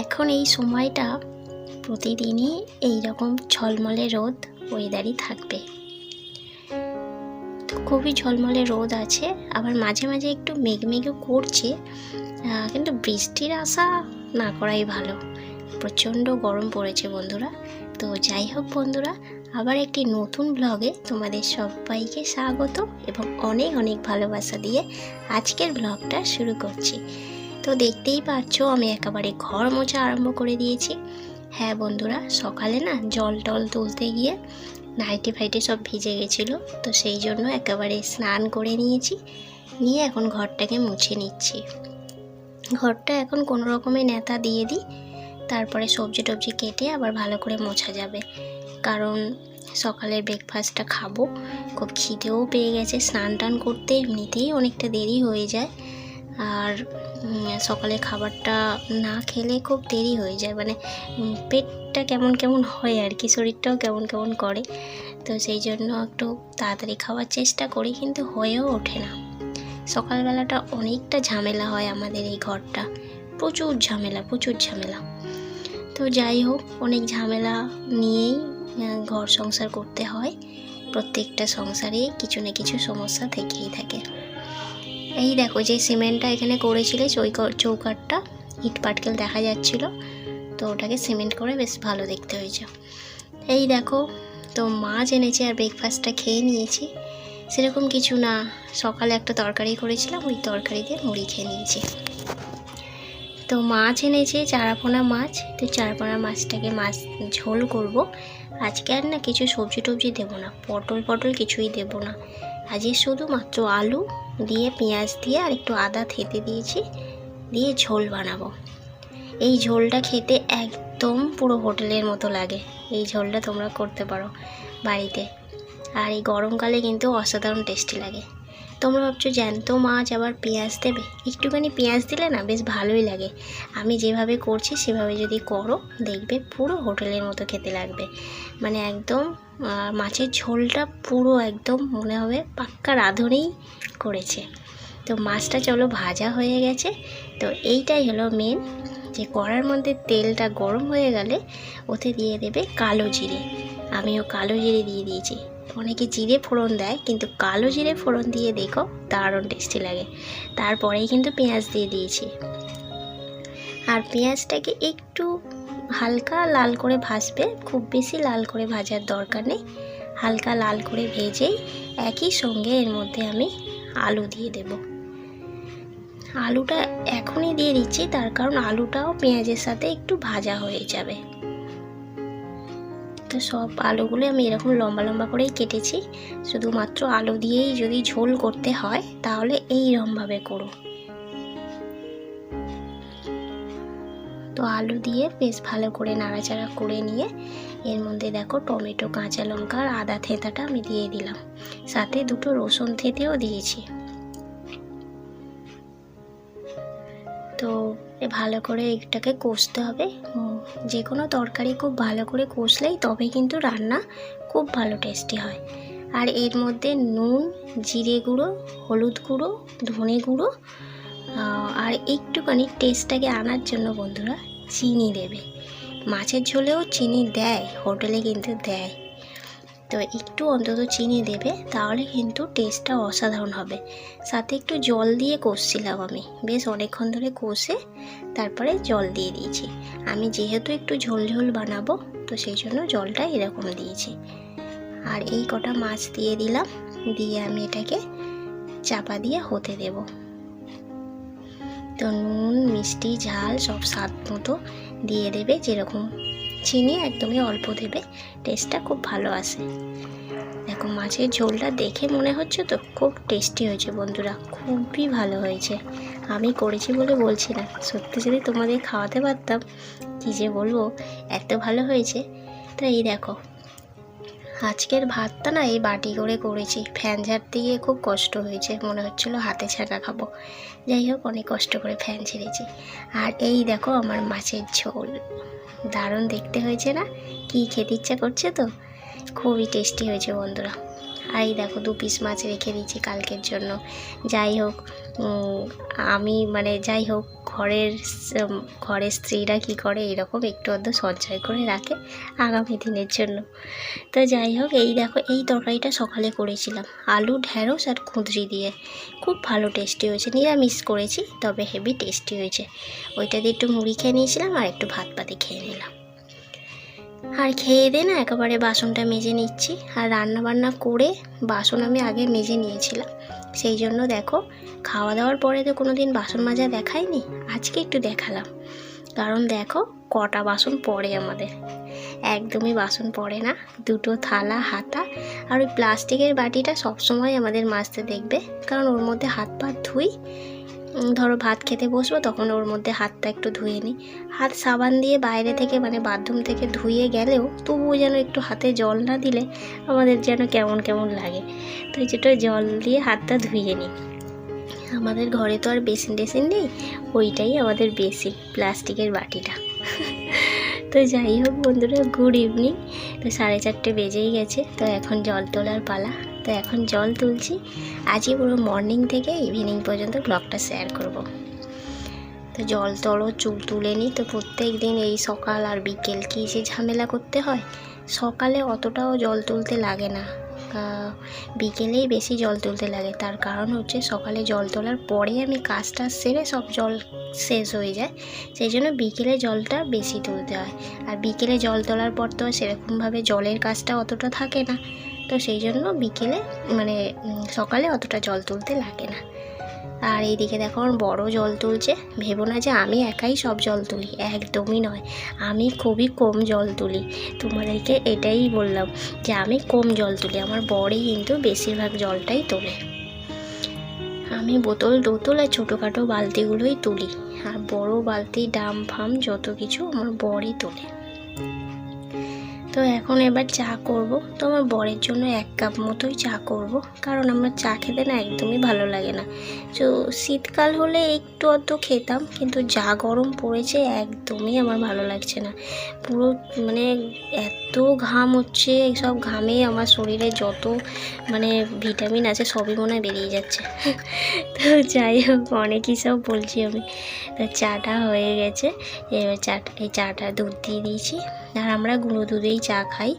এখন এই সময়টা প্রতিদিনই এই রকম ঝলমলে রোদ ওয়েদারই থাকবে। তো খুবই ঝলমলে রোদ আছে, আবার মাঝে মাঝে একটু মেঘমেঘও করছে, কিন্তু বৃষ্টির আশা না করাই ভালো। প্রচণ্ড গরম পড়েছে বন্ধুরা। তো যাই হোক বন্ধুরা, আবার একটি নতুন ব্লগে তোমাদের সবাইকে স্বাগত এবং অনেক অনেক ভালোবাসা দিয়ে আজকের ব্লগটা শুরু করছি। তো দেখতেই পাচ্ছ আমি একেবারে ঘর মোছা আরম্ভ করে দিয়েছি। হ্যাঁ বন্ধুরা, সকালে না জল টল তুলতে গিয়ে নাইটি ফাইটি সব ভিজে গেছিলো, তো সেই জন্য একেবারে স্নান করে নিয়েছি, নিয়ে এখন ঘরটাকে মুছে নিচ্ছি। ঘরটা এখন কোনো রকমে নেতা দিয়ে দিই, তারপরে সবজি টবজি কেটে আবার ভালো করে মোছা যাবে, কারণ সকালের ব্রেকফাস্টটা খাবো। খুব খিদেও পেয়ে গেছে, স্নান টান করতে এমনিতেই অনেকটা দেরি হয়ে যায়, আর সকালে খাবারটা না খেলে খুব দেরি হয়ে যায়, মানে পেটটা কেমন কেমন হয় আর কি, শরীরটাও কেমন কেমন করে। তো সেই জন্য একটু তাড়াতাড়ি খাওয়ার চেষ্টা করি, কিন্তু হয়েও ওঠে না। সকালবেলাটা অনেকটা ঝামেলা হয় আমাদের এই ঘরটা, প্রচুর ঝামেলা। তো যাই হোক, অনেক ঝামেলা নিয়েই ঘর সংসার করতে হয়। প্রত্যেকটা সংসারে কিছু না কিছু সমস্যা থেকেই থাকে। এই দেখো, যে সিমেন্টটা এখানে করেছিল চৌকাঠটা ইট পাটকেল দেখা যাচ্ছিল, তো ওটাকে সিমেন্ট করে বেশ ভালো দেখতে হয়েছে। এই দেখো, তো মাছ এনেছে আর ব্রেকফাস্টটা খেয়ে নিয়েছি। সেরকম কিছু না, সকালে একটা তরকারি করেছিলাম, ওই তরকারি দিয়ে মুড়ি খেয়ে নিয়েছি। তো মাছ এনেছে চারাপোনা মাছ, তো চারাপোনা মাছটাকে মাছ ঝোল করব আজকে। আর না কিছু সবজি টবজি দেবো না, পটল কিছুই দেবো না আজকে, শুধুমাত্র আলু দিয়ে পেঁয়াজ দিয়ে আর একটু আদা থেতে দিয়েছি, দিয়ে ঝোল বানাবো। এই ঝোলটা খেতে একদম পুরো হোটেলের মতো লাগে। এই ঝোলটা তোমরা করতে পারো বাড়িতে, আর এই গরমকালে কিন্তু অসাধারণ টেস্টি লাগে। তোমরা ভাবছো জ্যান্ত মাছ আবার পেঁয়াজ দেবে, একটুখানি পেঁয়াজ দিলে না বেশ ভালোই লাগে। আমি যেভাবে করছি সেভাবে যদি করো, দেখবে পুরো হোটেলের মতো খেতে লাগবে। মানে একদম মাছের ঝোলটা পুরো একদম মনে হবে পাক্কা রাঁধুনিই করেছে। তো মাছটা চলো ভাজা হয়ে গেছে। তো এইটাই হলো মেন, যে কড়ার মধ্যে তেলটা গরম হয়ে গেলে ওতে দিয়ে দেবে কালো জিরে। আমিও কালো জিরে দিয়ে দিয়েছি। অনেকে জিরে ফোড়ন দেয়, কিন্তু কালো জিরে ফোড়ন দিয়ে দেখো দারুণ টেস্টি লাগে। তারপরেই কিন্তু পেঁয়াজ দিয়ে দিয়েছি, আর পেঁয়াজটাকে একটু হালকা লাল করে ভাজবে, খুব বেশি লাল করে ভাজার দরকার নেই। হালকা লাল করে ভেজেই একই সঙ্গে এর মধ্যে আমি আলু দিয়ে দেব। আলুটা এখনই দিয়ে দিচ্ছি, তার কারণ আলুটাও পেঁয়াজের সাথে একটু ভাজা হয়ে যাবে। তো সব আলুগুলো আমি এরকম লম্বা লম্বা করেই কেটেছি। শুধুমাত্র আলু দিয়েই যদি ঝোল করতে হয় তাহলে এইরকমভাবে করো। তো আলু দিয়ে বেশ ভালো করে নাড়াচাড়া করে নিয়ে এর মধ্যে দেখো টমেটো, কাঁচা লঙ্কা আর আদা থেঁতাটা আমি দিয়ে দিলাম, সাথে দুটো রসুন থেঁতেও দিয়েছি। তো ভালো করে এটাকে কষতে হবে। যে কোনো তরকারি খুব ভালো করে কষলেই তবে কিন্তু রান্না খুব ভালো টেস্টি হয়। আর এর মধ্যে নুন, জিরে গুঁড়ো, হলুদ গুঁড়ো, ধনে গুঁড়ো আর একটুখানি টেস্টটাকে আনার জন্য বন্ধুরা চিনি দেবে। মাছের ঝোলেও চিনি দেয়, হোটেলে কিন্তু দেয়। তো একটু অন্তত চিনি দেবে, তাহলে কিন্তু টেস্টটা অসাধারণ হবে। সাথে একটু জল দিয়ে কষছিলাম আমি, বেশ অনেকক্ষণ ধরে কষে তারপরে জল দিয়ে দিয়েছি। আমি যেহেতু একটু ঝোল ঝোল বানাবো, তো সেই জন্য জলটা এরকম দিয়েছি। আর এই কটা মাছ দিয়ে দিলাম, দিয়ে আমি এটাকে চাপা দিয়ে হতে দেব। তো নুন, মিষ্টি, ঝাল সব স্বাদ মতো দিয়ে দেবে, যেরকম চিনি একদমই অল্প দেবে, টেস্টটা খুব ভালো আসে। দেখো মাছের ঝোলটা দেখে মনে হচ্ছে তো খুব টেস্টি হয়েছে বন্ধুরা, খুবই ভালো হয়েছে। আমি করেছি বলে বলছি না, সত্যি যদি তোমাদের খাওয়াতে পারতাম কী যে বলবো, এত ভালো হয়েছে। তো এই দেখো, আজকের ভাতটা না এই বাটি করে করেছি, ফ্যান ঝাড়তে গিয়ে খুব কষ্ট হয়েছে, মনে হচ্ছিলো হাতে ছাকা খাবো। যাই হোক, অনেক কষ্ট করে ফ্যান ছেড়েছি। আর এই দেখো আমার মাছের ঝোল, দারুণ দেখতে হয়েছে না? কি খেতে ইচ্ছা করছে তো, খুবই টেস্টি হয়েছে বন্ধুরা। আর এই দেখো 2 পিস মাছ রেখে দিয়েছি কালকের জন্য। যাই হোক আমি মানে যাই হোক ঘরের স্ত্রীরা কী করে এরকম একটু আধটু সঞ্চয় করে রাখে আগামী দিনের জন্য। তো যাই হোক এই দেখো এই তরকারিটা সকালে করেছিলাম আলু ঢ্যাঁড়স আর কুঁদরি দিয়ে, খুব ভালো টেস্টি হয়েছে। নিরামিষ করেছি তবে হেভি টেস্টি হয়েছে। ওইটা দিয়ে একটু মুড়ি খেয়ে নিয়েছিলাম আর একটু ভাত পাতে খেয়ে নিলাম। আর খেয়ে দিয়ে না একেবারে বাসনটা মেজে নিচ্ছি। আর রান্না বান্না করে বাসন আমি আগে মেজে নিয়েছিলাম, সেই জন্য দেখো খাওয়া দাওয়ার পরে তো কোনো দিন বাসন মাজা দেখাইনি, আজকে একটু দেখালাম। কারণ দেখো কটা বাসন পড়ে আমাদের, একদমই বাসন পড়ে না। 2টো থালা হাতা আর ওই প্লাস্টিকের বাটিটা সবসময় আমাদের মাজতে দেখবে, কারণ ওর মধ্যে হাত পা ধুই। ধরো ভাত খেতে বসবো তখন ওর মধ্যে হাতটা একটু ধুয়ে নিই। হাত সাবান দিয়ে বাইরে থেকে মানে বাথরুম থেকে ধুয়ে গেলেও তবুও যেন একটু হাতে জল না দিলে আমাদের যেন কেমন কেমন লাগে। তো যেটা জল দিয়ে হাতটা ধুয়ে নিই। আমাদের ঘরে তো আর বেসিন টেসিন নেই, ওইটাই আমাদের বেসিন, প্লাস্টিকের বাটিটা। তো যাই হোক বন্ধুরা, গুড ইভিনিং। তো 4:30 বেজেই গেছে। তো এখন জল তোলার পালা। তো এখন জল তুলছি। আজকে পুরো মর্নিং থেকে ইভিনিং পর্যন্ত ব্লগটা শেয়ার করব। তো জল তোলো চুল তুলে নিই। তো প্রত্যেক দিন এই সকাল আর বিকেল কী যে ঝামেলা করতে হয়। সকালে অতটাও জল তুলতে লাগে না, বিকেলেই বেশি জল তুলতে লাগে। তার কারণ হচ্ছে সকালে জল তোলার পরে আমি কাজটা সেরে সব জল শেষ হয়ে যায়, সেই জন্য বিকেলে জলটা বেশি তুলতে হয়। আর বিকেলে জল তোলার পর তো সেরকমভাবে জলের কাজটা অতটা থাকে না, তো সেই জন্য বিকেলে মানে সকালে অতটা জল তুলতে লাগে না। আর এইদিকে দেখো আমার বড় জল তুলছে। ভেবো না যে আমি একাই সব জল তুলি, একদমই নয়। আমি খুবই কম জল তুলি, তোমাদেরকে এটাই বললাম যে আমি কম জল তুলি। আমার বড়ই কিন্তু বেশিরভাগ জলটাই তোলে। আমি বোতল আর ছোটোখাটো বালতিগুলোই তুলি, আর বড় বালতি ডাম ফাম যত কিছু আমার বরই তোলে। তো এখন এবার চা করব। তো আমার বরের জন্য 1 কাপ মতোই চা করব, কারণ আমার চা খেতে না একদমই ভালো লাগে না। তো শীতকাল হলে একটু অত খেতাম, কিন্তু যা গরম পড়েছে একদমই আমার ভালো লাগছে না। পুরো মানে এত ঘাম হচ্ছে, এইসব ঘামে আমার শরীরে যত মানে ভিটামিন আছে সবই মনে হয় বেরিয়ে যাচ্ছে। তো যাই হোক অনেকই সব বলছি আমি। তো চাটা হয়ে গেছে। এবার এই চাটা দুধ দিয়ে দিয়েছি। আর আমরা গুঁড়ো দুধেই চা খাই।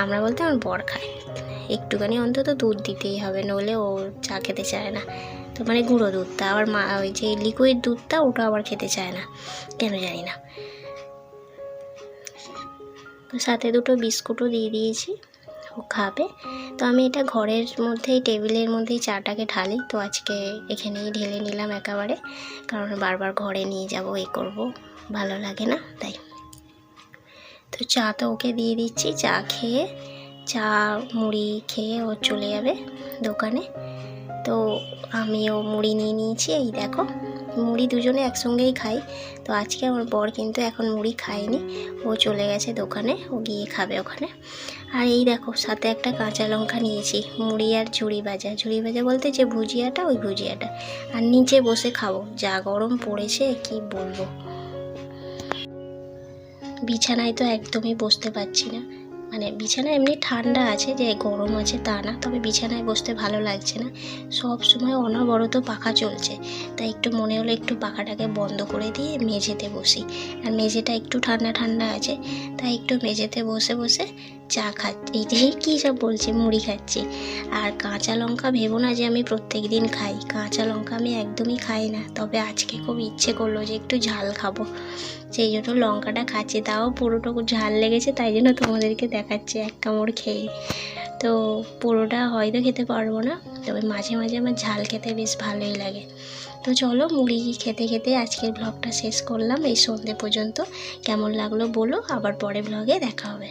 আমরা বলতে আমার বর খায়, একটুখানি অন্তত দুধ দিতেই হবে, নইলে ও চা খেতে চায় না। তো মানে গুঁড়ো দুধটা, আবার মা ওই যে লিকুইড দুধটা ওটা আবার খেতে চায় না, কেন জানি না। তো সাথে 2টো বিস্কুটও দিয়ে দিয়েছি, ও খাবে। তো আমি এটা ঘরের মধ্যেই টেবিলের মধ্যেই চাটাকে ঢালি। তো আজকে এখানেই ঢেলে নিলাম একেবারে, কারণ বারবার ঘরে নিয়ে যাব এ করব, ভালো লাগে না তাই। তো চা তো ওকে দিয়ে দিচ্ছি। চা মুড়ি খেয়ে ও চলে যাবে দোকানে। তো আমিও মুড়ি নিয়ে নিয়েছি। এই দেখো মুড়ি দুজনে একসঙ্গেই খাই। তো আজকে আমার বর কিন্তু এখন মুড়ি খায়নি, ও চলে গেছে দোকানে, ও গিয়ে খাবে ওখানে। আর এই দেখো সাথে একটা কাঁচা লঙ্কা নিয়েছি, মুড়ি আর ঝুড়ি ভাজা বলতে যে ভুজিয়াটা, ওই ভুজিয়াটা। আর নিচে বসে খাবো, যা গরম পড়েছে কি বলবো। বিছানায় তো একদমই বসতে পারছি না, মানে বিছানায় এমনি ঠান্ডা আছে, যে গরম আছে তা না, তবে বিছানায় বসতে ভালো লাগছে না। সব সময় অনবরত পাখা চলছে, তাই একটু মনে হলো একটু পাখাটাকে বন্ধ করে দিয়ে মেঝেতে বসি। আর মেঝেটা একটু ঠান্ডা আছে, তাই একটু মেঝেতে বসে চা খাচ্ছি। এইটাই কী সব বলছি, মুড়ি খাচ্ছি। আর কাঁচা লঙ্কা ভেবো না যে আমি প্রত্যেক দিন খাই, কাঁচা লঙ্কা আমি একদমই খাই না, তবে আজকে খুব ইচ্ছে করলো যে একটু ঝাল খাবো, সেই জন্য লঙ্কাটা খাচ্ছি। তাও পুরোটুকু ঝাল লেগেছে, তাই জন্য তোমাদেরকে দেখাচ্ছি 1 কামড় খেয়ে। তো পুরোটা হয়তো খেতে পারবো না, তবে মাঝে মাঝে আমার ঝাল খেতে বেশ ভালোই লাগে। তো চলো মুড়ি খেতে আজকের ব্লগটা শেষ করলাম এই সন্ধ্যে পর্যন্ত। কেমন লাগলো বলো, আবার পরে ব্লগে দেখা হবে।